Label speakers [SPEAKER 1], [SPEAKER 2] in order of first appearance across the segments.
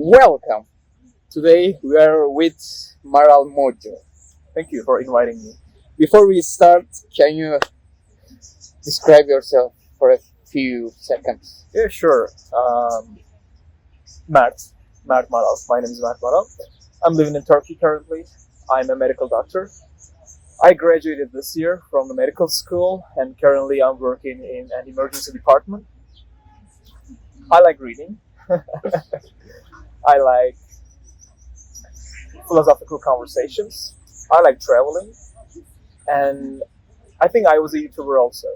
[SPEAKER 1] Welcome. Today we are with Maral Mojo.
[SPEAKER 2] Thank you for inviting me.
[SPEAKER 1] Before we start, can you describe yourself for a few seconds?
[SPEAKER 2] Yeah, sure. Mert, Mert Maral. My name is Mert Maral. I'm living in Turkey currently. I'm a medical doctor. I graduated this year from the medical school and currently I'm working in an emergency department. I like reading. I like philosophical conversations. I like traveling. And I think I was a YouTuber also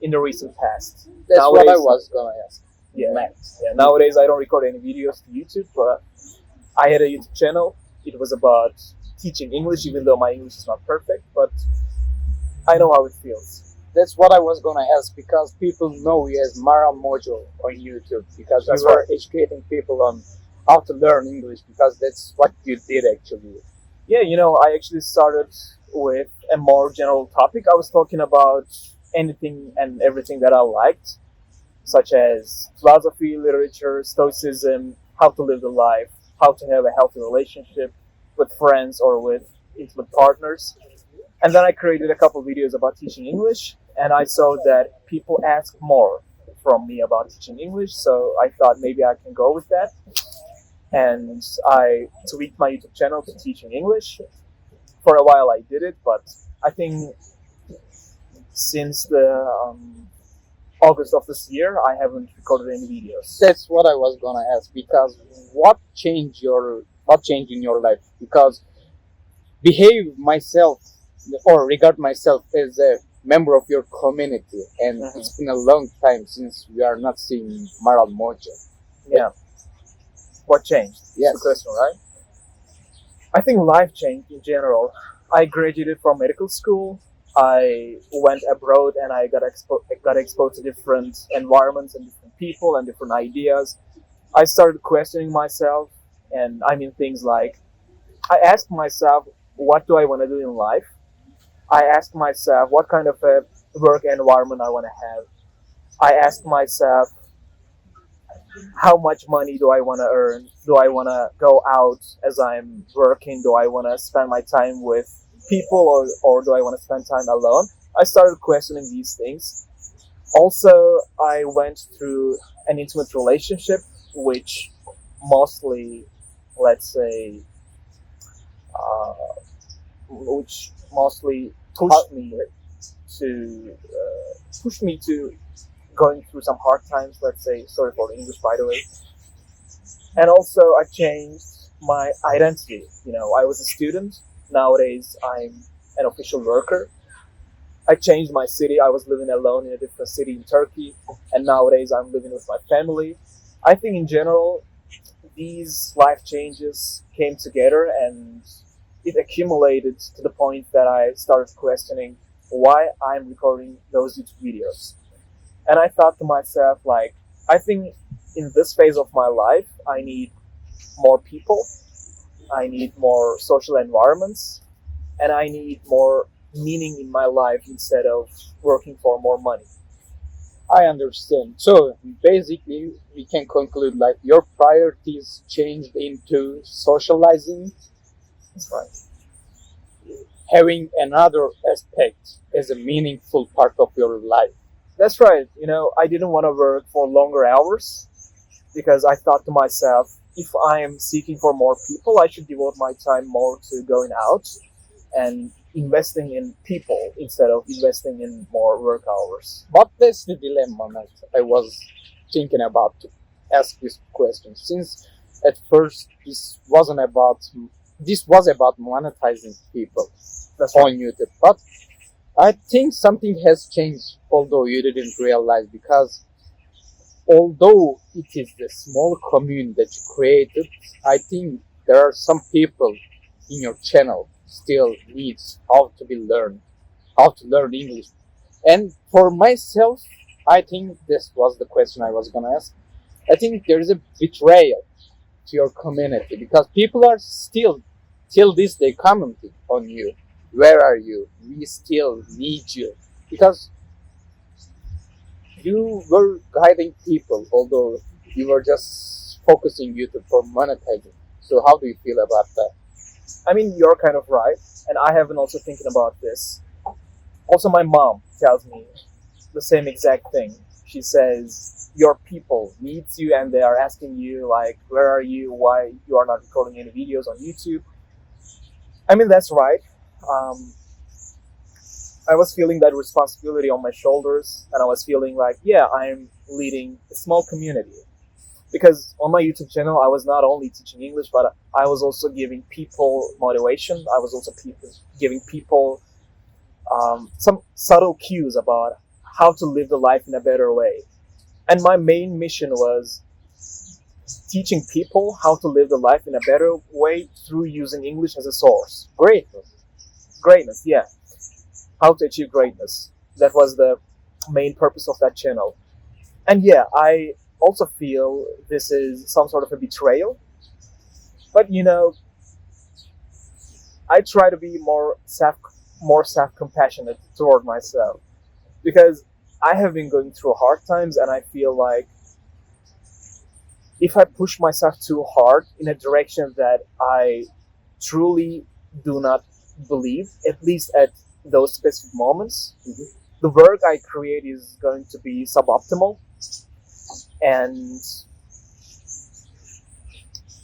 [SPEAKER 2] in the recent past.
[SPEAKER 1] That's what I
[SPEAKER 2] Nowadays-
[SPEAKER 1] was gonna ask.
[SPEAKER 2] Yeah.
[SPEAKER 1] Next.
[SPEAKER 2] Nowadays, I don't record any videos to YouTube, but I had a YouTube channel. It was about teaching English, even though my English is not perfect, but I know how it feels.
[SPEAKER 1] That's what I was gonna ask because people know you as Maral Mojo on YouTube because
[SPEAKER 2] That's
[SPEAKER 1] you were
[SPEAKER 2] right.
[SPEAKER 1] educating people on how to learn English because that's what you did actually.
[SPEAKER 2] Yeah, I actually started with a more general topic. I was talking about anything and everything that I liked, such as philosophy, literature, stoicism, how to live the life, how to have a healthy relationship with friends or with intimate partners. And then I created a couple videos about teaching English, and I saw that people ask more from me about teaching English, so I thought maybe I can go with that. And I tweaked my YouTube channel to teaching English. For a while I did it, but I think since the August of this year, I haven't recorded any videos.
[SPEAKER 1] That's what I was gonna ask because what changed in your life? Because behave myself or regard myself as a member of your community, and
[SPEAKER 2] Mhm.
[SPEAKER 1] it's been a long time since we are not seeing Maral Mojo.
[SPEAKER 2] Yeah. What changed?
[SPEAKER 1] Yes.
[SPEAKER 2] That's the question, right? I think life changed in general. I graduated from medical school. I went abroad and I got exposed to different environments and different people and different ideas. I started questioning myself, and I mean things like I asked myself, what do I want to do in life? I asked myself what kind of a work environment I want to have. I asked myself how much money do I want to earn? Do I want to go out as I'm working? Do I want to spend my time with people or do I want to spend time alone? I started questioning these things. Also, I went through an intimate relationship, which mostly, let's say, uh, which mostly to pushed me to going through some hard times. Let's say, sorry for the English, by the way. And also, I changed my identity. I was a student. Nowadays, I'm an official worker. I changed my city. I was living alone in a different city in Turkey, and nowadays I'm living with my family. I think in general, these life changes came together and it accumulated to the point that I started questioning why I'm recording those YouTube videos. And I thought to myself, like, I think in this phase of my life, I need more people, I need more social environments, and I need more meaning in my life instead of working for more money.
[SPEAKER 1] I understand. So basically, we can conclude like your priorities changed into socializing,
[SPEAKER 2] That's right.
[SPEAKER 1] having another aspect as a meaningful part of your life.
[SPEAKER 2] That's right. I didn't want to work for longer hours because I thought to myself, if I am seeking for more people, I should devote my time more to going out and investing in people instead of investing in more work hours.
[SPEAKER 1] But that's the dilemma that I was thinking about to ask this question. Since at first this was about monetizing people
[SPEAKER 2] That's
[SPEAKER 1] on
[SPEAKER 2] right.
[SPEAKER 1] YouTube, but I think something has changed, although you didn't realize, because although it is the small community that you created, I think there are some people in your channel still needs how to learn English. And for myself, I think this was the question I was gonna ask. I think there is a betrayal to your community because people are still till this day commenting on you. Where are you? We still need you because you were guiding people, although you were just focusing YouTube for monetizing. So how do you feel about that?
[SPEAKER 2] I mean, you're kind of right, and I have been also thinking about this. Also, my mom tells me the same exact thing. She says your people needs you, and they are asking you like, where are you? Why you are not recording any videos on YouTube? I mean, that's right. Um, I was feeling that responsibility on my shoulders, and I was feeling like, yeah, I'm leading a small community. Because on my YouTube channel, I was not only teaching English, but I was also giving people motivation. I was also giving people some subtle cues about how to live the life in a better way. And my main mission was teaching people how to live the life in a better way through using English as a source.
[SPEAKER 1] Great.
[SPEAKER 2] Greatness, yeah. How to achieve greatness. That was the main purpose of that channel. And yeah, I also feel this is some sort of a betrayal. But I try to be more self-compassionate toward myself, because I have been going through hard times, and I feel like if I push myself too hard in a direction that I truly do not believe, at least at those specific moments, the work I create is going to be suboptimal, and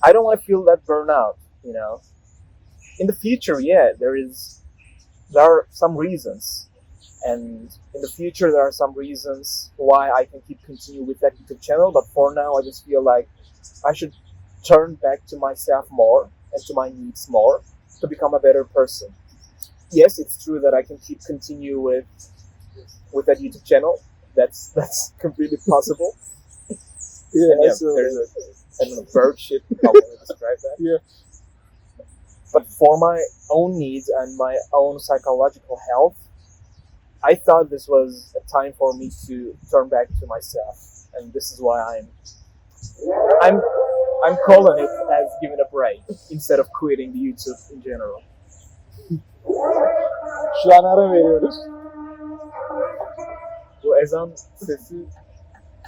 [SPEAKER 2] I don't want to feel that burnout. In the future, yeah, there are some reasons, and in the future there are some reasons why I can keep continue with that YouTube channel. But for now, I just feel like I should turn back to myself more and to my needs more to become a better person. Yes, it's true that I can keep continue with that YouTube channel. That's completely possible.
[SPEAKER 1] Yeah,
[SPEAKER 2] And yeah,
[SPEAKER 1] so
[SPEAKER 2] there's a I don't know, bird shit. How would I describe that?
[SPEAKER 1] yeah.
[SPEAKER 2] But for my own needs and my own psychological health, I thought this was a time for me to turn back to myself, and this is why I'm I'm calling it as giving a break instead of quitting the YouTube in general.
[SPEAKER 1] Şu an ara veriyoruz.
[SPEAKER 2] Bu ezan sesi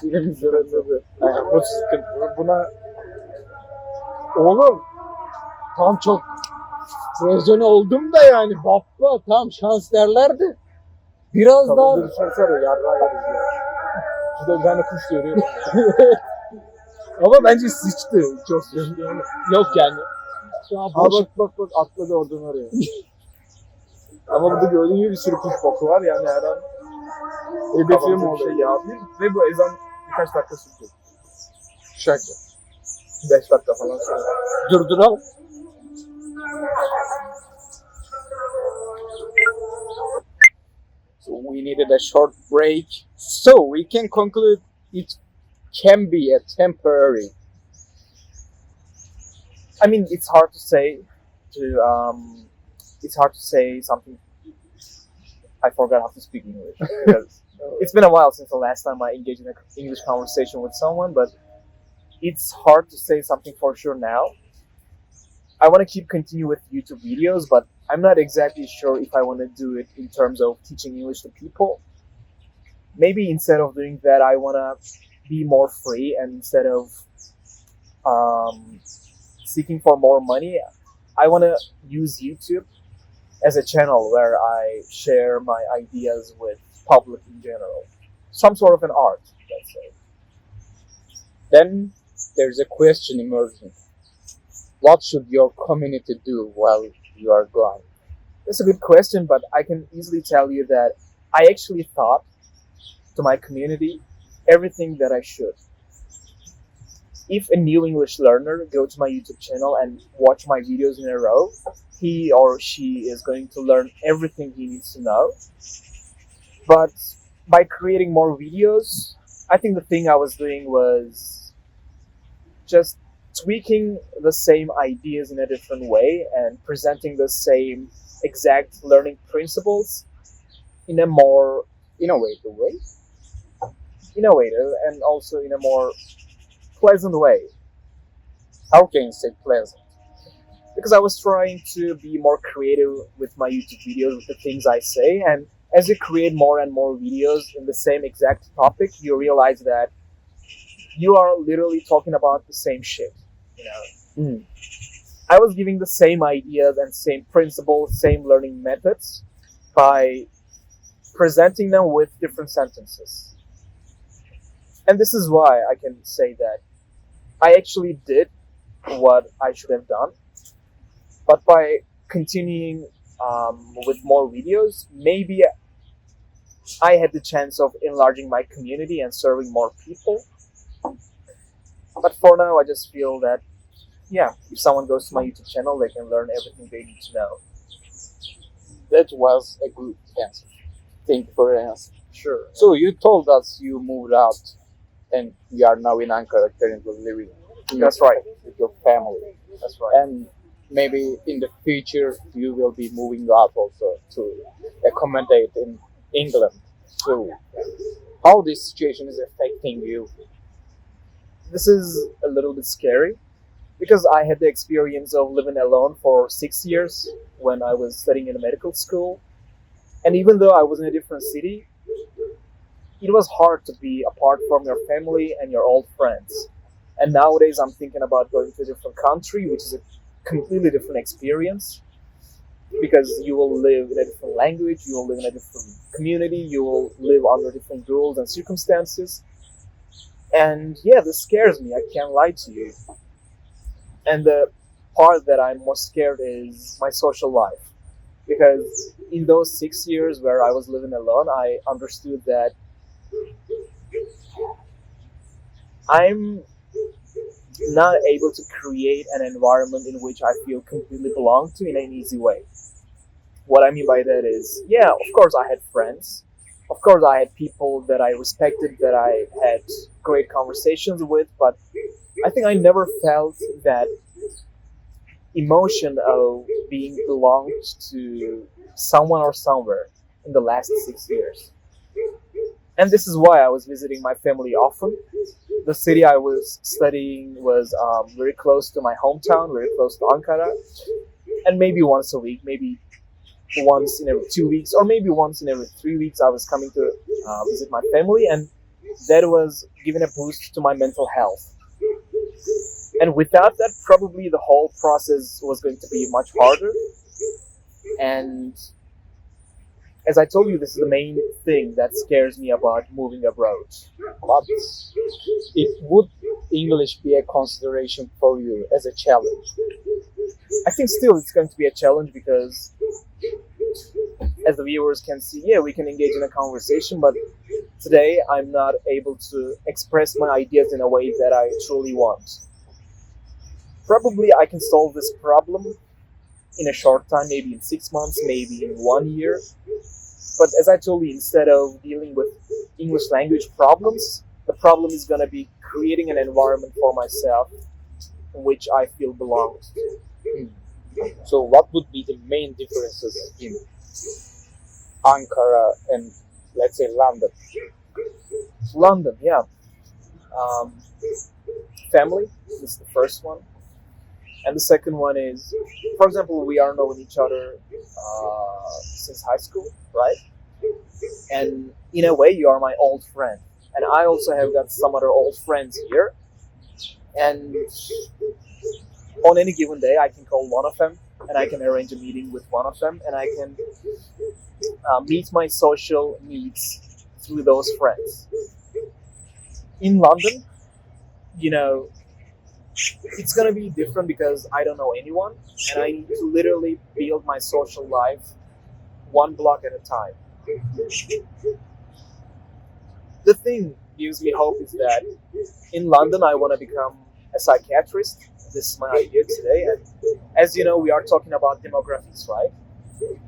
[SPEAKER 1] Yine bizlere tabii. Yani bu sıkıntı. Buna oğlum tam çok rezone oldum da yani baba tam şans derlerdi. Biraz daha
[SPEAKER 2] dur sorsana yarrağı yeriz ya. Şurada bir tane kuş görüyorum.
[SPEAKER 1] ama bence sıçtı. Çok sıçtı. Yok yani. Şu an
[SPEAKER 2] Aa bak atladı oradan oraya. Ama burada gördüğün gibi bir sürü kuş boku var, yani her an
[SPEAKER 1] hedefim
[SPEAKER 2] bir
[SPEAKER 1] oldu.
[SPEAKER 2] şey yağabilir ve bu ezan birkaç dakika sürecek.
[SPEAKER 1] Şaka.
[SPEAKER 2] 5 dakika falan sonra.
[SPEAKER 1] Durduralım. So we needed a short break. So we can conclude it can be a temporary.
[SPEAKER 2] I mean, it's hard to say something. I forgot how to speak English because it's been a while since the last time I engaged in an English conversation with someone, but it's hard to say something for sure now. I want to keep continue with YouTube videos, but I'm not exactly sure if I want to do it in terms of teaching English to people. Maybe instead of doing that, I want to be more free, and instead of seeking for more money, I want to use YouTube as a channel where I share my ideas with public in general. Some sort of an art, let's say.
[SPEAKER 1] Then there's a question emerging. What should your community do while you are gone?
[SPEAKER 2] That's a good question, but I can easily tell you that I actually thought to my community everything that I should. If a new English learner go to my YouTube channel and watch my videos in a row, he or she is going to learn everything he needs to know. But by creating more videos, I think the thing I was doing was just tweaking the same ideas in a different way and presenting the same exact learning principles in a more
[SPEAKER 1] Innovative way.
[SPEAKER 2] innovative and also in a more pleasant way.
[SPEAKER 1] How can you say pleasant?
[SPEAKER 2] Because I was trying to be more creative with my YouTube videos, with the things I say, and as you create more and more videos in the same exact topic, you realize that you are literally talking about the same shit. You know,
[SPEAKER 1] Mm.
[SPEAKER 2] I was giving the same ideas and same principles, same learning methods by presenting them with different sentences. And this is why I can say that I actually did what I should have done, but by continuing with more videos, maybe I had the chance of enlarging my community and serving more people. But for now, I just feel that, yeah, if someone goes to my YouTube channel, they can learn everything they need to know.
[SPEAKER 1] That was a good answer. Thank you for your answer.
[SPEAKER 2] Sure.
[SPEAKER 1] So you told us you moved out and you are now in Ankara currently living
[SPEAKER 2] That's right.
[SPEAKER 1] with your family.
[SPEAKER 2] That's right.
[SPEAKER 1] And maybe in the future you will be moving out also to accommodate in England. So how this situation is affecting you?
[SPEAKER 2] This is a little bit scary because I had the experience of living alone for 6 years when I was studying in a medical school. And even though I was in a different city, it was hard to be apart from your family and your old friends. And nowadays, I'm thinking about going to a different country, which is a completely different experience because you will live in a different language, you will live in a different community, you will live under different rules and circumstances. And yeah, this scares me, I can't lie to you. And the part that I'm most scared is my social life. Because in those 6 years where I was living alone, I understood that I'm not able to create an environment in which I feel completely belong to in an easy way. What I mean by that is, yeah, of course I had friends. Of course I had people that I respected, that I had great conversations with, but I think I never felt that emotion of being belonged to someone or somewhere in the last 6 years. And this is why I was visiting my family often. The city I was studying was very close to my hometown, very close to Ankara. And maybe once a week, maybe once in every 2 weeks, or maybe once in every 3 weeks, I was coming to visit my family. And that was giving a boost to my mental health. And without that, probably the whole process was going to be much harder. And as I told you, this is the main thing that scares me about moving abroad.
[SPEAKER 1] But it would English be a consideration for you as a challenge?
[SPEAKER 2] I think still it's going to be a challenge because, as the viewers can see, yeah, we can engage in a conversation, but today I'm not able to express my ideas in a way that I truly want. Probably I can solve this problem in a short time, maybe in 6 months, maybe in 1 year. But as I told you, instead of dealing with English language problems, the problem is going to be creating an environment for myself in which I feel belonged to.
[SPEAKER 1] Hmm. So what would be the main differences in Ankara and, let's say, London?
[SPEAKER 2] London, yeah. Um, Family is the first one. And the second one is, for example, we are knowing each other since high school, right? And in a way, you are my old friend. And I also have got some other old friends here. And on any given day, I can call one of them and I can arrange a meeting with one of them and I can meet my social needs through those friends. In London, you know, it's going to be different because I don't know anyone and I need to literally build my social life one block at a time. The thing gives me hope is that in London I want to become a psychiatrist. This is my idea today, and as you know, we are talking about demographics, right?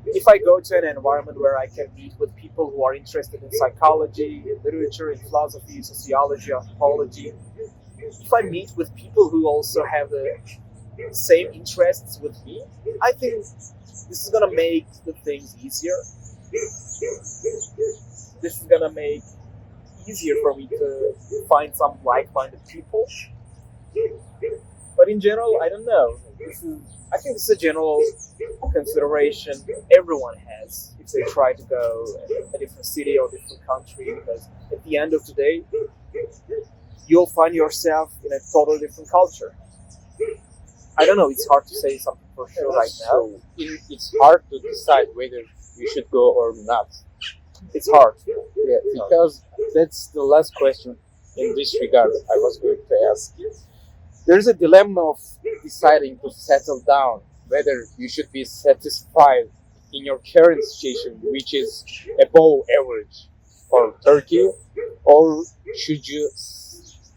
[SPEAKER 2] If I go to an environment where I can meet with people who are interested in psychology, in literature, in philosophy, sociology, anthropology, if I meet with people who also have the same interests with me, I think this is gonna make the things easier. This is gonna make easier for me to find some like-minded people. But in general, I don't know. I think this is a general consideration everyone has if they try to go a different city or different country. Because at the end of the day, you'll find yourself in a totally different culture. I don't know. It's hard to say something for sure right now.
[SPEAKER 1] So it's hard to decide whether you should go or not.
[SPEAKER 2] It's hard.
[SPEAKER 1] Yeah, because that's the last question in this regard I was going to ask. There's a dilemma of deciding to settle down, whether you should be satisfied in your current situation, which is above average for Turkey, or should you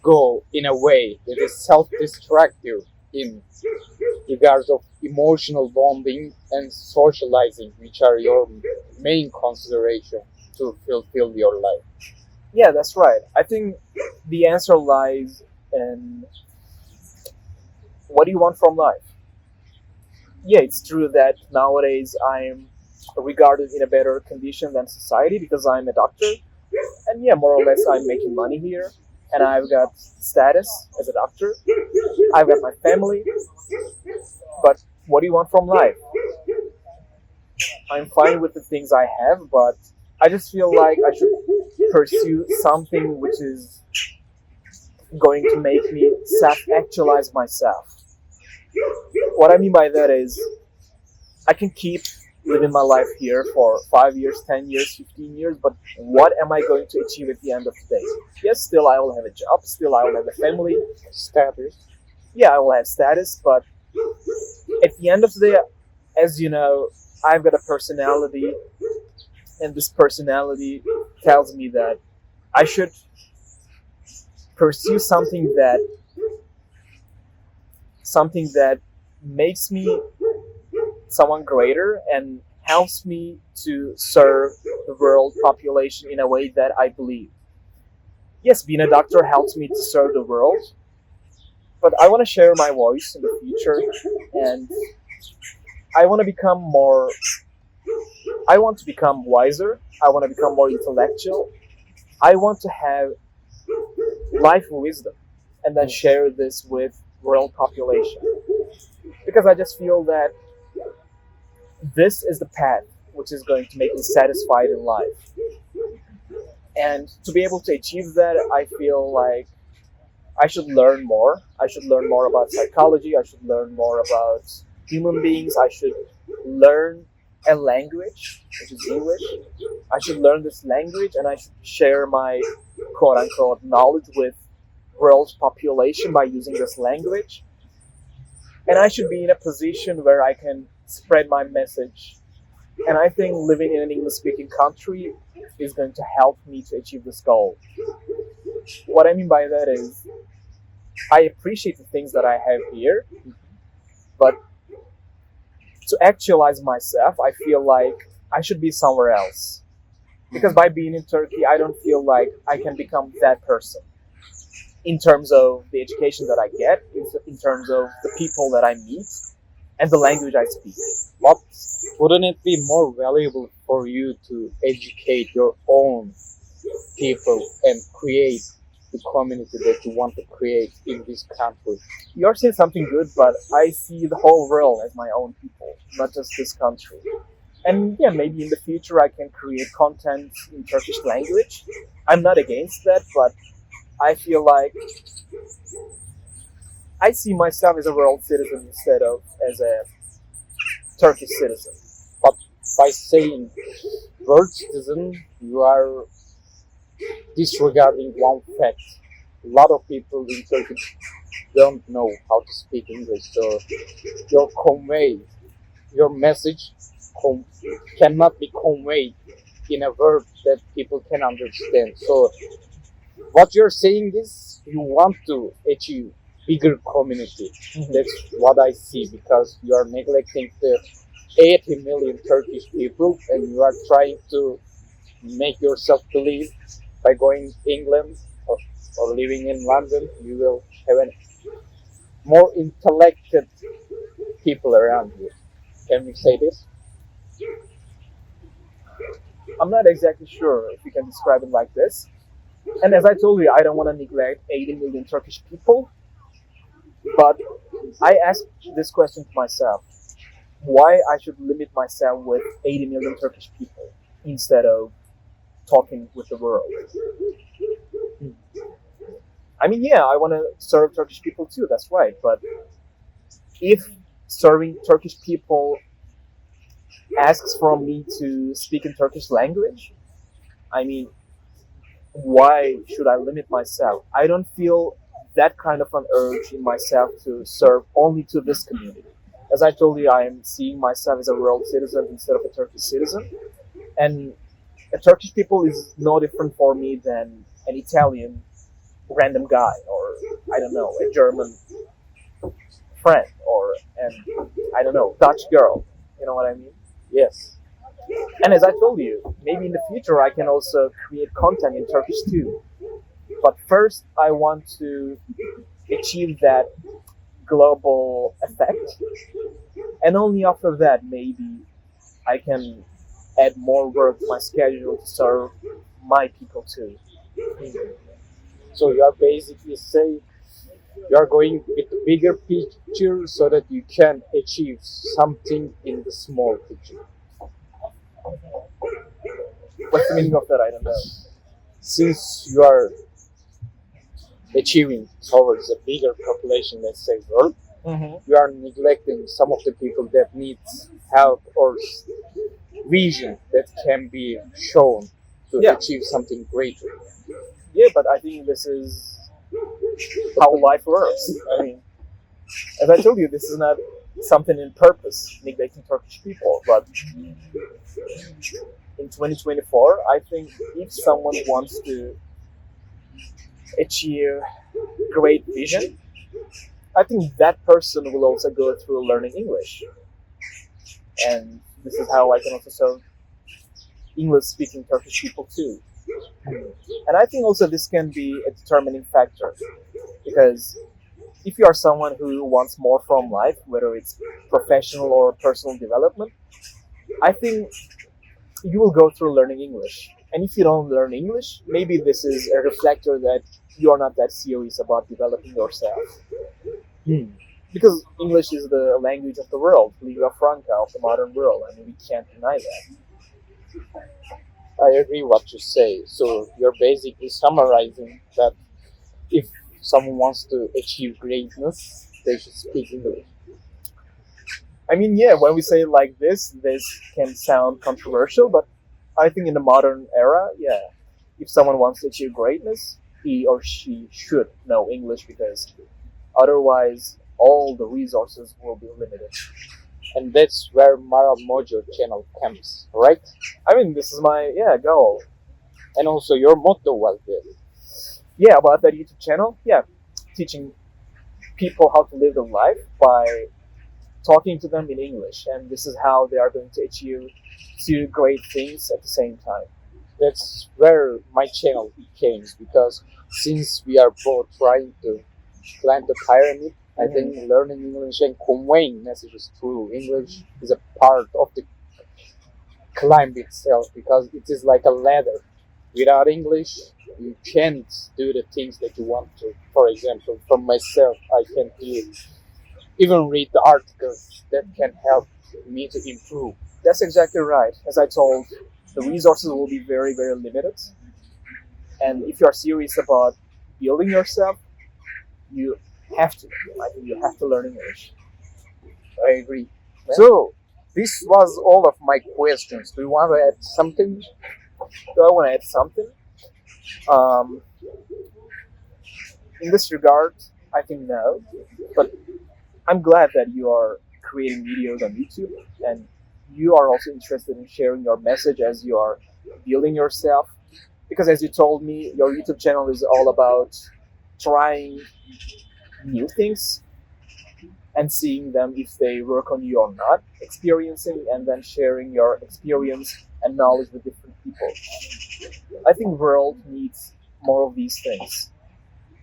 [SPEAKER 1] go in a way that is self-destructive in regards of emotional bonding and socializing, which are your main consideration to fulfill your life.
[SPEAKER 2] Yeah, that's right. I think the answer lies in what do you want from life? Yeah, it's true that nowadays I'm regarded in a better condition than society because I'm a doctor. And yeah, more or less I'm making money here. And I've got status as a doctor. I've got my family. But what do you want from life? I'm fine with the things I have, but I just feel like I should pursue something which is going to make me self-actualize myself. What I mean by that is I can keep living my life here for 5 years, 10 years, 15 years, but what am I going to achieve at the end of the day? Yes, still I will have a job, still I will have a family,
[SPEAKER 1] Status.
[SPEAKER 2] yeah, I will have status, but at the end of the day, as you know, I've got a personality, and this personality tells me that I should pursue something that makes me someone greater and helps me to serve the world population in a way that I believe. Yes, being a doctor helps me to serve the world, but I want to share my voice in the future, and I want to become more. I want to become wiser. I want to become more intellectual. I want to have life wisdom, and then share this with world population. Because I just feel that this is the path which is going to make me satisfied in life. And to be able to achieve that, I feel like I should learn more. I should learn more about psychology. I should learn more about human beings. I should learn a language, which is English. I should learn this language and I should share my quote unquote knowledge with world's population by using this language. And I should be in a position where I can spread my message. And I think living in an English speaking country is going to help me to achieve this goal. What I mean by that is I appreciate the things that I have here, but to actualize myself, I feel like I should be somewhere else. Because by being in Turkey, I don't feel like I can become that person in terms of the education that I get, in terms of the people that I meet, and the language I speak.
[SPEAKER 1] But wouldn't it be more valuable for you to educate your own people and create the community that you want to create in this country?
[SPEAKER 2] You're saying something good, but I see the whole world as my own people, not just this country. And yeah, maybe in the future I can create content in Turkish language. I'm not against that, but I feel like I see myself as a world citizen instead of as a Turkish citizen.
[SPEAKER 1] But by saying world citizen, you are disregarding one fact. A lot of people in Turkey don't know how to speak English, so your message cannot be conveyed in a word that people can understand. So what you're saying is you want to achieve bigger community. That's what I see, because you are neglecting the 80 million Turkish people and you are trying to make yourself believe by going England or living in London you will have a more intellectual people around you. Can we say this?
[SPEAKER 2] I'm not exactly sure if you can describe it like this. And as I told you, I don't want to neglect 80 million Turkish people. But I ask this question to myself: why I should limit myself with 80 million Turkish people instead of talking with the world? I mean, yeah, I want to serve Turkish people too. That's right. But if serving Turkish people asks from me to speak in Turkish language, I mean, why should I limit myself? I don't feel that kind of an urge in myself to serve only to this community. As I told you, I am seeing myself as a world citizen instead of a Turkish citizen. And a Turkish people is no different for me than an Italian random guy, or I don't know, a German friend, or an I don't know, Dutch girl. You know what I mean?
[SPEAKER 1] Yes.
[SPEAKER 2] And as I told you, maybe in the future I can also create content in Turkish too. But first, I want to achieve that global effect, and only after that, maybe I can add more work to my schedule to serve my people too.
[SPEAKER 1] So you are basically saying you are going with the bigger picture so that you can achieve something in the small picture.
[SPEAKER 2] What's the meaning of that? I don't know.
[SPEAKER 1] Since you are achieving towards a bigger population, let's say world,
[SPEAKER 2] Mm-hmm.
[SPEAKER 1] you are neglecting some of the people that needs help or vision that can be shown to
[SPEAKER 2] Yeah,
[SPEAKER 1] achieve something greater.
[SPEAKER 2] yeah, but I think this is how life works. I mean, as I told you, this is not something in purpose, neglecting Turkish people, but in 2024, I think if someone wants to achieve great vision, I think that person will also go through learning English. And this is how I can also serve English speaking Turkish people too. And I think also this can be a determining factor because if you are someone who wants more from life, whether it's professional or personal development, I think you will go through learning English. And if you don't learn English, maybe this is a reflector that you're not that serious about developing yourself. Because English is the language of the world, lingua franca of the modern world. I mean, we can't deny that.
[SPEAKER 1] I agree what you say. So you're basically summarizing that if someone wants to achieve greatness, they should speak English.
[SPEAKER 2] I mean, yeah, when we say it like this can sound controversial, but I think in the modern era, yeah, if someone wants to achieve greatness, he or she should know English because otherwise all the resources will be limited.
[SPEAKER 1] And that's where Maral Mojo channel comes, right?
[SPEAKER 2] I mean, this is my goal.
[SPEAKER 1] And also your motto was this.
[SPEAKER 2] Yeah, about that YouTube channel, yeah, teaching people how to live their life by talking to them in English, and this is how they are going to achieve two great things at the same time.
[SPEAKER 1] That's where my channel came because since we are both trying to climb the pyramid, I think learning English and conveying messages through English is a part of the climb itself because it is like a ladder. Without English, you can't do the things that you want to. For example, for myself, I can't even read the articles that can help me to improve.
[SPEAKER 2] That's exactly right. As I told, the resources will be very, very limited. And if you are serious about building yourself, you have to. I think you have to learn English.
[SPEAKER 1] I agree. So, this was all of my questions. Do you want to add something?
[SPEAKER 2] Do I want to add something? Um, in this regard, I think no. But I'm glad that you are creating videos on YouTube and you are also interested in sharing your message as you are building yourself. Because as you told me, your YouTube channel is all about trying new things and seeing them if they work on you or not, experiencing and then sharing your experience and knowledge with different people. I think world needs more of these things.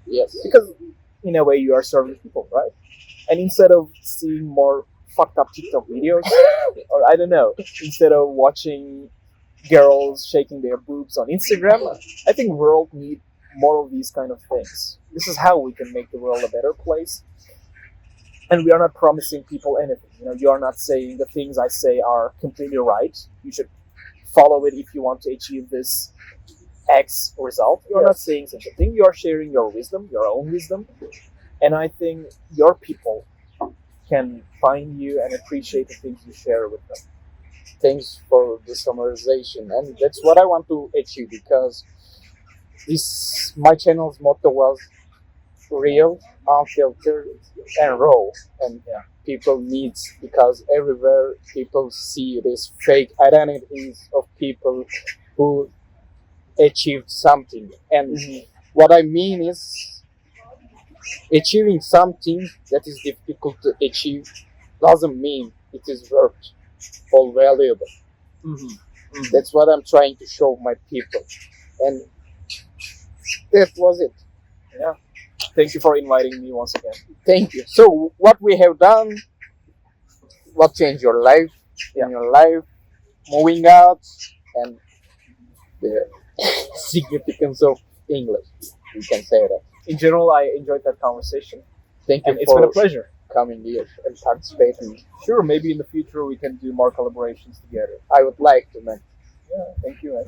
[SPEAKER 1] Yes.
[SPEAKER 2] Because in a way you are serving people, right? And instead of seeing more fucked up TikTok videos, or I don't know, instead of watching girls shaking their boobs on Instagram, I think world need more of these kind of things. This is how we can make the world a better place. And we are not promising people anything. You are not saying the things I say are completely right. You should follow it if you want to achieve this X result. You're not
[SPEAKER 1] Yes.
[SPEAKER 2] saying such a thing. You're sharing your wisdom, your own wisdom. And I think your people can find you and appreciate the things you share with them.
[SPEAKER 1] Thanks for the summarization, and that's what I want to achieve because this my channel's motto was real, unfiltered, and raw, and
[SPEAKER 2] Yeah.
[SPEAKER 1] people needs because everywhere people see these fake identities of people who achieved something, and what I mean is achieving something that is difficult to achieve doesn't mean it is worth or valuable. That's what I'm trying to show my people, and that was it.
[SPEAKER 2] Yeah. Thank you for inviting me once again.
[SPEAKER 1] Thank you. So what we have done, what changed your life, in your life, moving out, and the significance of English. We can say that.
[SPEAKER 2] In general, I enjoyed that conversation.
[SPEAKER 1] Thank you
[SPEAKER 2] And it's been a
[SPEAKER 1] for
[SPEAKER 2] pleasure.
[SPEAKER 1] coming here and participating.
[SPEAKER 2] Sure, maybe in the future we can do more collaborations together.
[SPEAKER 1] I would like to, man.
[SPEAKER 2] Yeah, thank you, man.